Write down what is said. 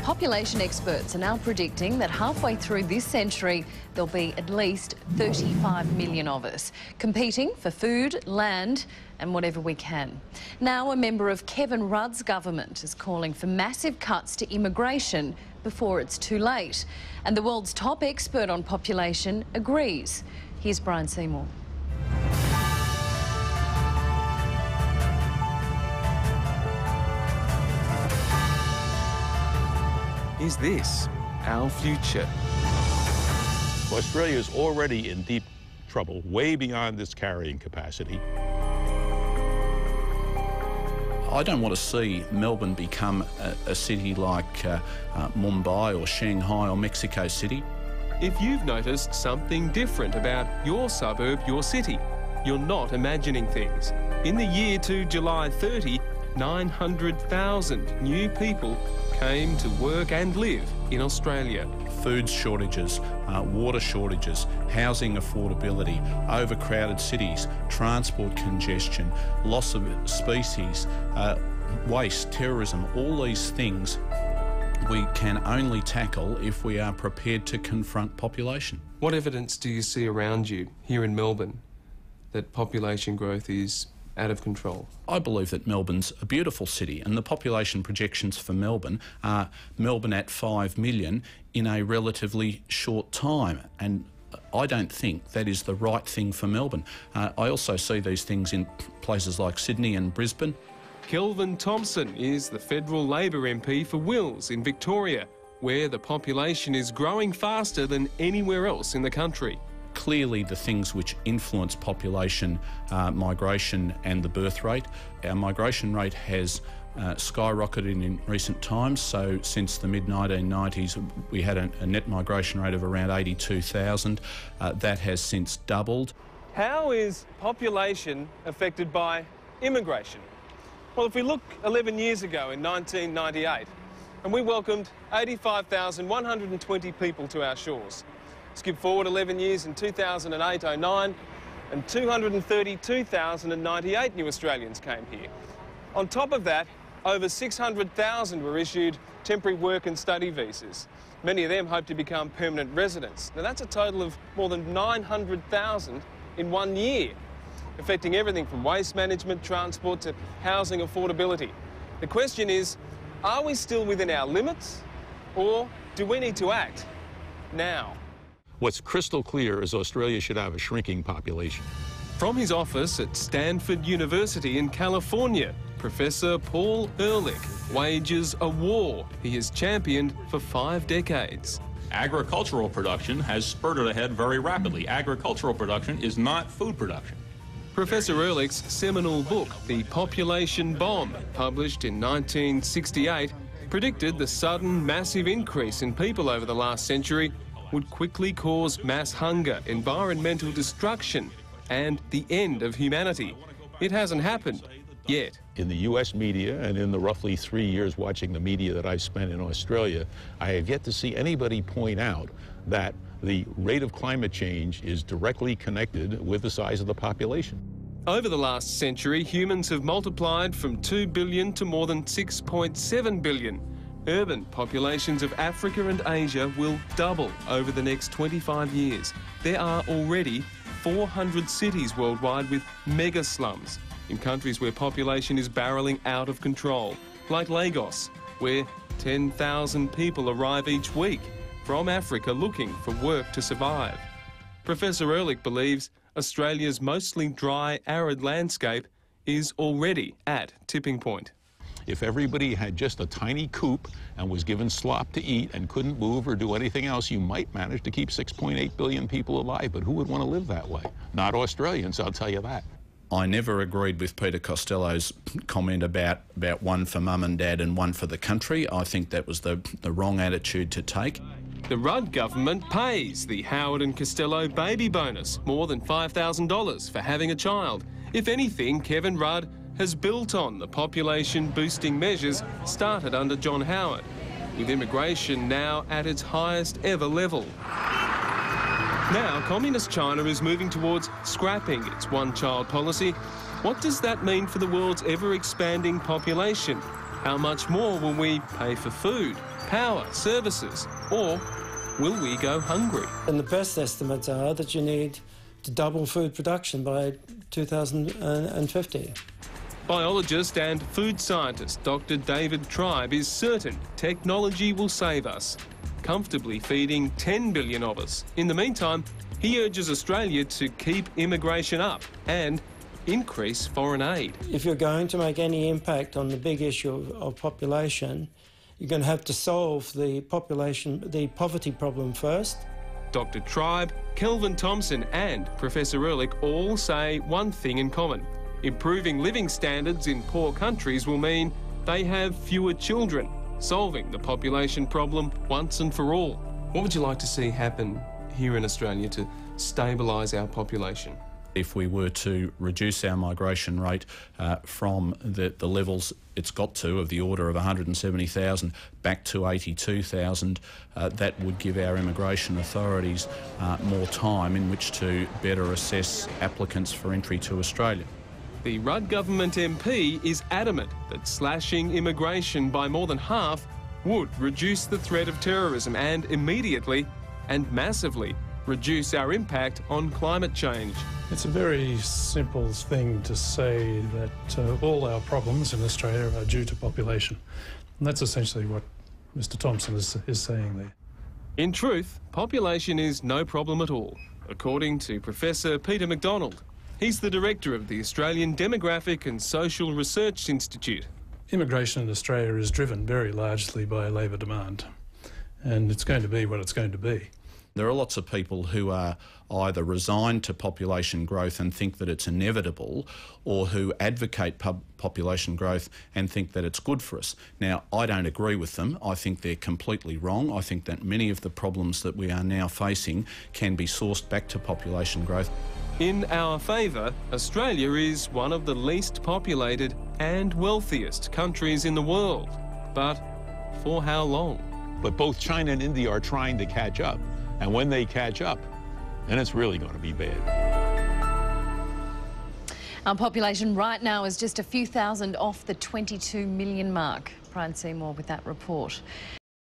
Population experts are now predicting that halfway through this century, there'll be at least 35 million of us, competing for food, land and whatever we can. Now, a member of Kevin Rudd's government is calling for massive cuts to immigration before it's too late. And the world's top expert on population agrees. Here's Brian Seymour. Is this our future? Australia is already in deep trouble, way beyond its carrying capacity. I don't want to see Melbourne become a city like Mumbai or Shanghai or Mexico City. If you've noticed something different about your suburb, your city, you're not imagining things. In the year to July 30, 900,000 new people came to work and live in Australia. Food shortages, water shortages, housing affordability, overcrowded cities, transport congestion, loss of species, waste, terrorism, all these things we can only tackle if we are prepared to confront population. What evidence do you see around you here in Melbourne that population growth is out of control? I believe that Melbourne's a beautiful city, and the population projections for Melbourne are Melbourne at 5 million in a relatively short time, and I don't think that is the right thing for Melbourne. I also see these things in places like Sydney and Brisbane. Kelvin Thompson is the federal Labor MP for Wills in Victoria, where the population is growing faster than anywhere else in the country. Clearly, the things which influence population, migration and the birth rate. Our migration rate has skyrocketed in recent times. So since the mid-1990s, we had a net migration rate of around 82,000. That has since doubled. How is population affected by immigration? Well, if we look 11 years ago in 1998, and we welcomed 85,120 people to our shores. Skip forward 11 years in 2008-09 and 232,098 new Australians came here. On top of that, over 600,000 were issued temporary work and study visas. Many of them hope to become permanent residents. Now that's a total of more than 900,000 in 1 year, affecting everything from waste management, transport to housing affordability. The question is, are we still within our limits, or do we need to act now? What's crystal clear is Australia should have a shrinking population. From his office at Stanford University in California, Professor Paul Ehrlich wages a war he has championed for 5 decades. Agricultural production has spurted ahead very rapidly. Agricultural production is not food production. Professor Ehrlich's seminal book, The Population Bomb, published in 1968, predicted the sudden massive increase in people over the last century would quickly cause mass hunger, environmental destruction and the end of humanity. It hasn't happened yet. In the US media and in the roughly 3 years watching the media that I've spent in Australia, I have yet to see anybody point out that the rate of climate change is directly connected with the size of the population. Over the last century, humans have multiplied from 2 billion to more than 6.7 billion. Urban populations of Africa and Asia will double over the next 25 years. There are already 400 cities worldwide with mega slums in countries where population is barreling out of control, like Lagos, where 10,000 people arrive each week from Africa looking for work to survive. Professor Ehrlich believes Australia's mostly dry, arid landscape is already at tipping point. If everybody had just a tiny coop and was given slop to eat and couldn't move or do anything else, you might manage to keep 6.8 billion people alive. But who would want to live that way? Not Australians, I'll tell you that. I never agreed with Peter Costello's comment about one for mum and dad and one for the country. I think that was the wrong attitude to take. The Rudd government pays the Howard and Costello baby bonus, more than $5,000 for having a child. If anything, Kevin Rudd has built on the population-boosting measures started under John Howard, with immigration now at its highest ever level. Now, Communist China is moving towards scrapping its one-child policy. What does that mean for the world's ever-expanding population? How much more will we pay for food, power, services, or will we go hungry? And the best estimates are that you need to double food production by 2050. Biologist and food scientist Dr. David Tribe is certain technology will save us, comfortably feeding 10 billion of us. In the meantime, he urges Australia to keep immigration up and increase foreign aid. If you're going to make any impact on the big issue of population, you're going to have to solve the poverty problem first. Dr. Tribe, Kelvin Thompson and Professor Ehrlich all say one thing in common. Improving living standards in poor countries will mean they have fewer children, solving the population problem once and for all. What would you like to see happen here in Australia to stabilise our population? If we were to reduce our migration rate from the levels it's got to, of the order of 170,000 back to 82,000, that would give our immigration authorities more time in which to better assess applicants for entry to Australia. The Rudd government MP is adamant that slashing immigration by more than half would reduce the threat of terrorism and immediately and massively reduce our impact on climate change. It's a very simple thing to say that all our problems in Australia are due to population. And that's essentially what Mr Thompson is saying there. In truth, population is no problem at all, according to Professor Peter MacDonald. He's the director of the Australian Demographic and Social Research Institute. Immigration in Australia is driven very largely by labour demand, and it's going to be what it's going to be. There are lots of people who are either resigned to population growth and think that it's inevitable, or who advocate population growth and think that it's good for us. Now, I don't agree with them. I think they're completely wrong. I think that many of the problems that we are now facing can be sourced back to population growth. In our favour, Australia is one of the least populated and wealthiest countries in the world. But for how long? But both China and India are trying to catch up. And when they catch up, then it's really going to be bad. Our population right now is just a few thousand off the 22 million mark. Brian Seymour with that report.